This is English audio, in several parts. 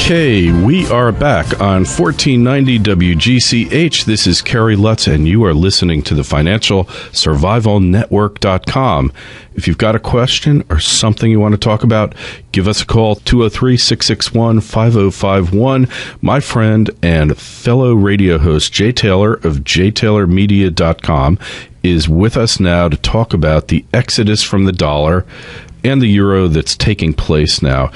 Okay, we are back on 1490 WGCH. This is Kerry Lutz, and you are listening to the Financial Survival Network.com. If you've got a question or something you want to talk about, give us a call, 203-661-5051. My friend and fellow radio host, Jay Taylor of jtaylormedia.com, is with us now to talk about the exodus from the dollar and the euro that's taking place now.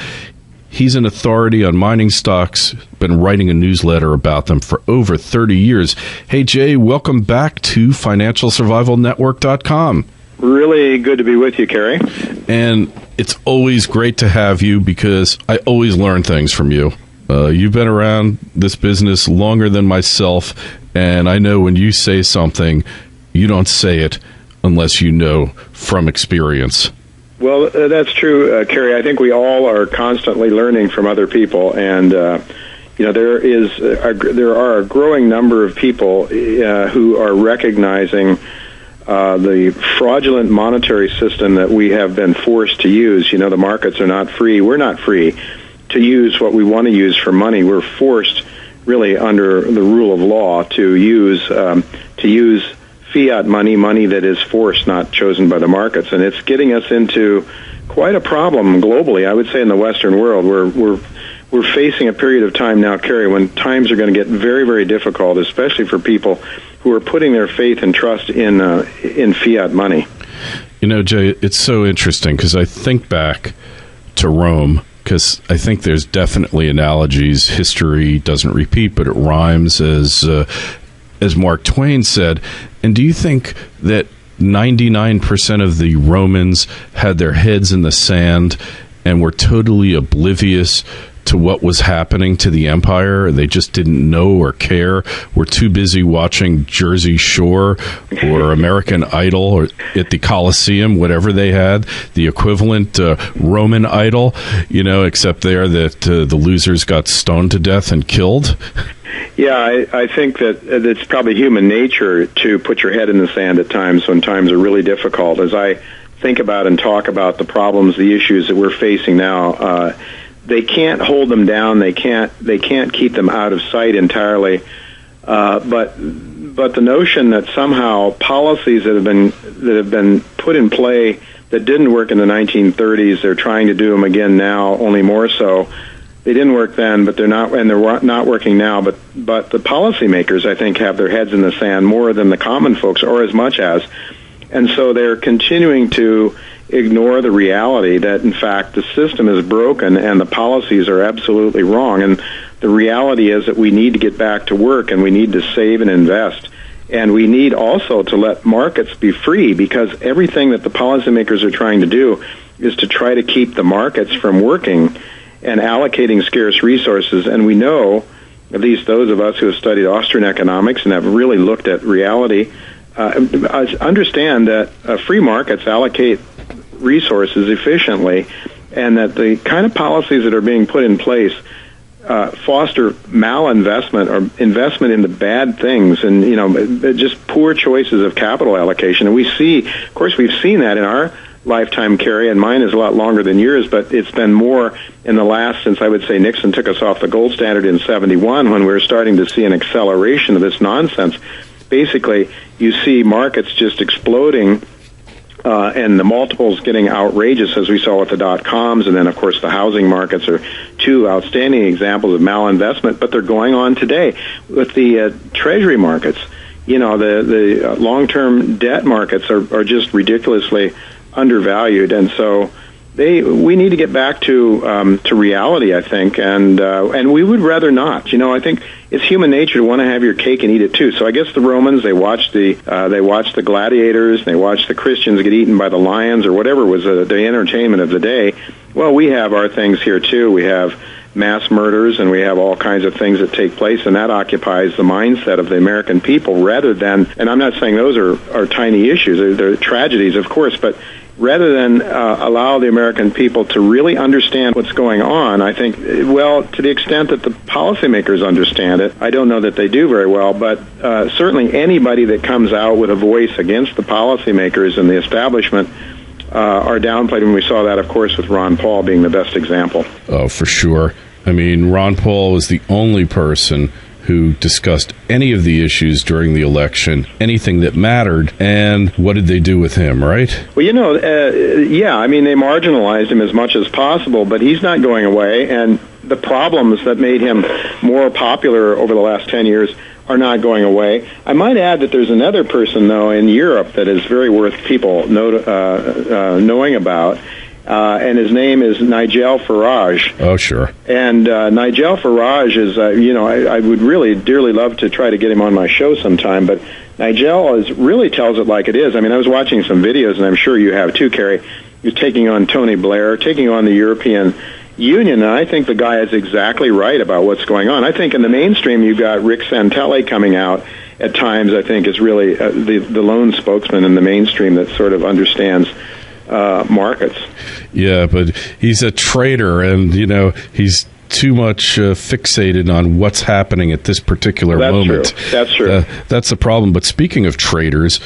He's an authority on mining stocks, been writing a newsletter about them for over 30 years. Hey, Jay, welcome back to FinancialSurvivalNetwork.com. Really good to be with you, Kerry. And it's always great to have you because I always learn things from you. You've been around this business longer than myself, and I know when you say something, you don't say it unless you know from experience. Well, that's true, Kerry. I think we all are constantly learning from other people, and there are a growing number of people who are recognizing the fraudulent monetary system that we have been forced to use. You know, the markets are not free. We're not free to use what we want to use for money. We're forced, really, under the rule of law, to use fiat money that is forced, not chosen by the markets. And it's getting us into quite a problem globally. I would say in the Western world, we're facing a period of time now, Kerry, when times are going to get very, very difficult, especially for people who are putting their faith and trust in fiat money. You know, Jay, it's so interesting because I think back to Rome, because I think there's definitely analogies. History doesn't repeat, but it rhymes, as Mark Twain said. And do you think that 99% of the Romans had their heads in the sand and were totally oblivious to what was happening to the empire? They just didn't know or care. We're too busy watching Jersey Shore or American Idol or at the Coliseum, whatever they had, the equivalent Roman Idol, except there that the losers got stoned to death and killed. Yeah, I think that it's probably human nature to put your head in the sand at times when times are really difficult. As I think about and talk about the problems, the issues that we're facing now, they can't hold them down. They can't keep them out of sight entirely. But the notion that somehow policies that have been put in play that didn't work in the 1930s, they're trying to do them again now, only more so. They didn't work then, but they're not working now. But the policymakers, I think, have their heads in the sand more than the common folks, or as much as, and so they're continuing to ignore the reality that, in fact, the system is broken and the policies are absolutely wrong. And the reality is that we need to get back to work, and we need to save and invest, and we need also to let markets be free, because everything that the policymakers are trying to do is to try to keep the markets from working and allocating scarce resources. And we know, at least those of us who have studied Austrian economics and have really looked at reality, understand that free markets allocate resources efficiently, and that the kind of policies that are being put in place foster malinvestment or investment into bad things, and just poor choices of capital allocation. And we see, of course, we've seen that in our lifetime, Kerry, and mine is a lot longer than yours, but it's been more in the last, since I would say Nixon took us off the gold standard in 71, when we were starting to see an acceleration of this nonsense. Basically, you see markets just exploding, and the multiples getting outrageous, as we saw with the dot-coms, and then, of course, the housing markets are two outstanding examples of malinvestment, but they're going on today with the treasury markets. The long-term debt markets are just ridiculously undervalued, and so we need to get back to reality, I think, and we would rather not. I think it's human nature to want to have your cake and eat it too. So I guess the Romans, they watched the gladiators, they watched the Christians get eaten by the lions or whatever was the entertainment of the day. Well, we have our things here too. We have mass murders, and we have all kinds of things that take place, and that occupies the mindset of the American people rather than, and I'm not saying those are tiny issues, they're tragedies, of course, but rather than allow the American people to really understand what's going on, I think, well, to the extent that the policymakers understand it, I don't know that they do very well, but certainly anybody that comes out with a voice against the policymakers and the establishment are downplayed, and we saw that, of course, with Ron Paul being the best example. Oh, for sure. I mean, Ron Paul was the only person who discussed any of the issues during the election, anything that mattered, and what did they do with him, right? Well, yeah, I mean, they marginalized him as much as possible, but he's not going away, and the problems that made him more popular over the last 10 years are not going away. I might add that there's another person, though, in Europe that is very worth people knowing about, and his name is Nigel Farage. Oh, sure. And Nigel Farage is, I would really dearly love to try to get him on my show sometime, but Nigel really tells it like it is. I mean, I was watching some videos, and I'm sure you have too, Kerry. He's taking on Tony Blair, taking on the European Union, and I think the guy is exactly right about what's going on. I think in the mainstream you've got Rick Santelli coming out at times, I think, is really the lone spokesman in the mainstream that sort of understands markets. Yeah, but he's a traitor, and, he's too much fixated on what's happening at this particular moment. That's true. That's the problem. But speaking of traitors,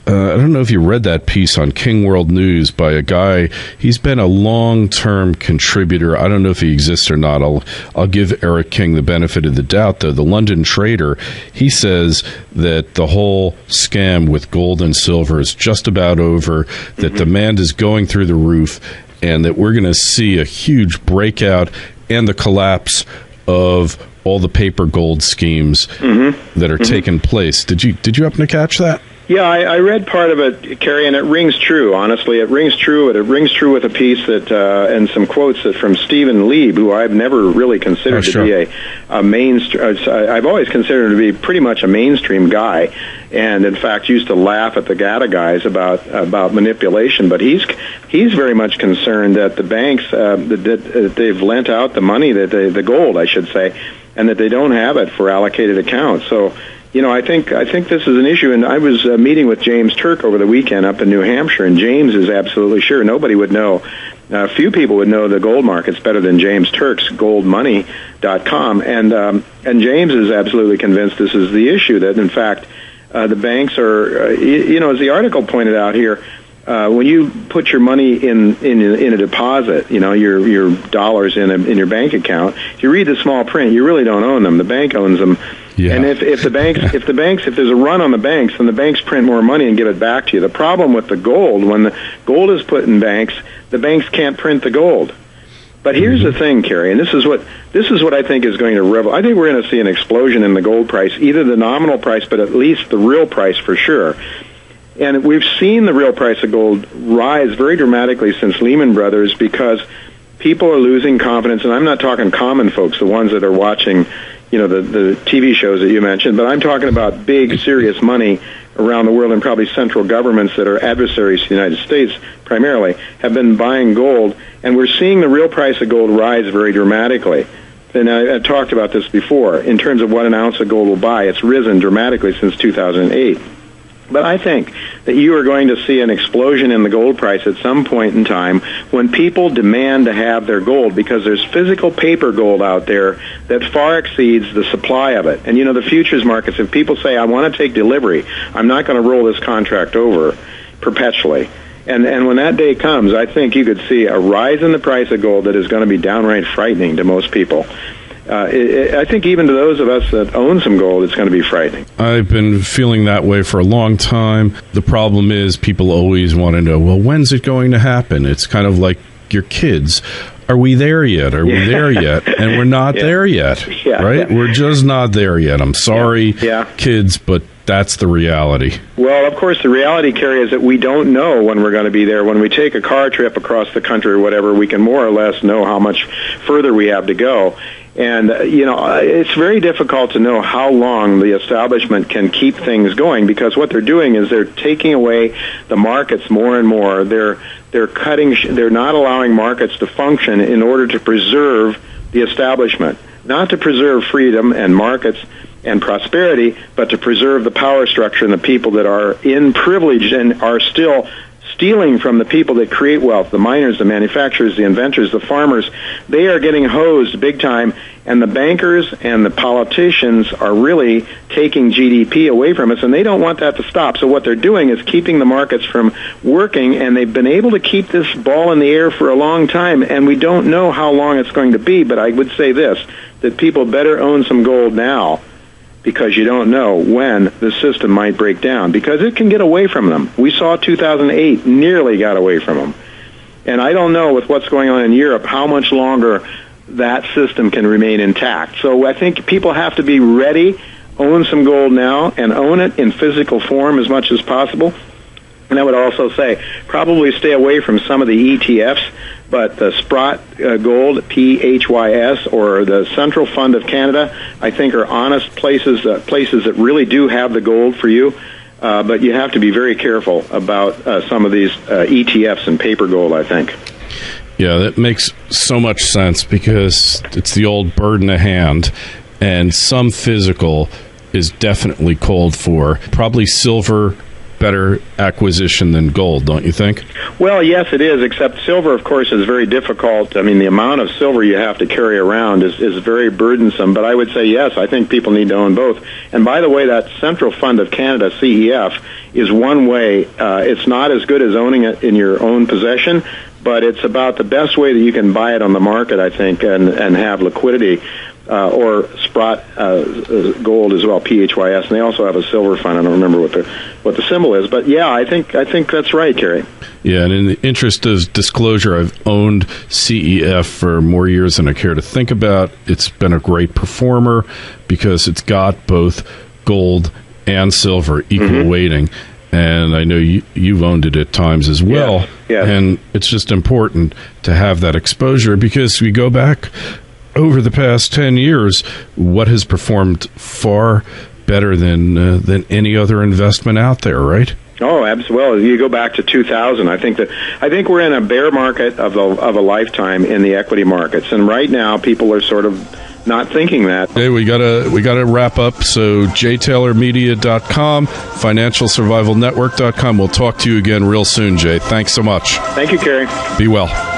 I don't know if you read that piece on King World News by a guy. He's been a long-term contributor. I don't know if he exists or not. I'll give Eric King the benefit of the doubt, though. The London Trader, he says that the whole scam with gold and silver is just about over, that demand is going through the roof, and that we're going to see a huge breakout and the collapse of all the paper gold schemes that are taking place. Did you happen to catch that? Yeah, I read part of it, Kerry, and it rings true, honestly. It rings true. It rings true with a piece that, and some quotes that from Stephen Lieb, who I've never really considered to be a mainstream. I've always considered him to be pretty much a mainstream guy, and in fact used to laugh at the GATA guys about manipulation. But he's very much concerned that the banks that they've lent out the money, the gold, I should say, and that they don't have it for allocated accounts. So, I think this is an issue, and I was meeting with James Turk over the weekend up in New Hampshire, and James is absolutely sure. Nobody would know. Few people would know the gold markets better than James Turk's goldmoney.com, and James is absolutely convinced this is the issue, that in fact the banks are, as the article pointed out here, when you put your money in a deposit, your dollars in your bank account, if you read the small print, you really don't own them. The bank owns them. Yeah. And if there's a run on the banks, then the banks print more money and give it back to you. The problem with the gold, when the gold is put in banks, the banks can't print the gold. But here's the thing, Kerry, and this is what I think is going to I think we're going to see an explosion in the gold price, either the nominal price, but at least the real price for sure. And we've seen the real price of gold rise very dramatically since Lehman Brothers, because people are losing confidence, and I'm not talking common folks, the ones that are watching, the TV shows that you mentioned, but I'm talking about big, serious money around the world, and probably central governments that are adversaries to the United States primarily, have been buying gold, and we're seeing the real price of gold rise very dramatically. And I talked about this before, in terms of what an ounce of gold will buy. It's risen dramatically since 2008. But I think that you are going to see an explosion in the gold price at some point in time when people demand to have their gold, because there's physical paper gold out there that far exceeds the supply of it. And, the futures markets, if people say, I want to take delivery, I'm not going to roll this contract over perpetually. And when that day comes, I think you could see a rise in the price of gold that is going to be downright frightening to most people. I think even to those of us that own some gold, it's going to be frightening. I've been feeling that way for a long time. The problem is people always want to know, well, when's it going to happen? It's kind of like your kids. Are we there yet? Are we there yet? And we're not there yet, right? We're just not there yet. I'm sorry, kids, but that's the reality. Well, of course, the reality, Kerry, is that we don't know when we're going to be there. When we take a car trip across the country or whatever, we can more or less know how much further we have to go. And, it's very difficult to know how long the establishment can keep things going, because what they're doing is they're taking away the markets more and more. They're not allowing markets to function in order to preserve the establishment, not to preserve freedom and markets and prosperity, but to preserve the power structure and the people that are in privilege and are still stealing from the people that create wealth, the miners, the manufacturers, the inventors, the farmers. They are getting hosed big time, and the bankers and the politicians are really taking GDP away from us, and they don't want that to stop. So what they're doing is keeping the markets from working, and they've been able to keep this ball in the air for a long time, and we don't know how long it's going to be, but I would say this, that people better own some gold now, because you don't know when the system might break down, because it can get away from them. We saw 2008 nearly got away from them. And I don't know with what's going on in Europe how much longer that system can remain intact. So I think people have to be ready, own some gold now, and own it in physical form as much as possible. And I would also say probably stay away from some of the ETFs, but the Sprott Gold, PHYS, or the Central Fund of Canada, I think are honest places that really do have the gold for you. But you have to be very careful about some of these ETFs and paper gold, I think. Yeah, that makes so much sense, because it's the old bird in a hand, and some physical is definitely called for. Probably silver, better acquisition than gold, don't you think? Well, yes, it is, except silver, of course, is very difficult. I mean, the amount of silver you have to carry around is very burdensome, but I would say, yes, I think people need to own both. And by the way, that Central Fund of Canada, CEF, is one way. It's not as good as owning it in your own possession, but it's about the best way that you can buy it on the market, I think, and have liquidity. Or Sprott Gold as well, PHYS, and they also have a silver fund. I don't remember what the symbol is, but yeah, I think that's right, Kerry. Yeah, and in the interest of disclosure, I've owned CEF for more years than I care to think about. It's been a great performer because it's got both gold and silver equal weighting. And I know you've owned it at times as well. Yeah. And it's just important to have that exposure, because we go back over the past 10 years, what has performed far better than any other investment out there, right? Oh, absolutely. Well, you go back to 2000. I think we're in a bear market of a lifetime in the equity markets, and right now people are sort of not thinking that. Okay, we gotta wrap up. So jtaylormedia.com, financialsurvivalnetwork.com. We'll talk to you again real soon, Jay. Thanks so much. Thank you, Kerry. Be well.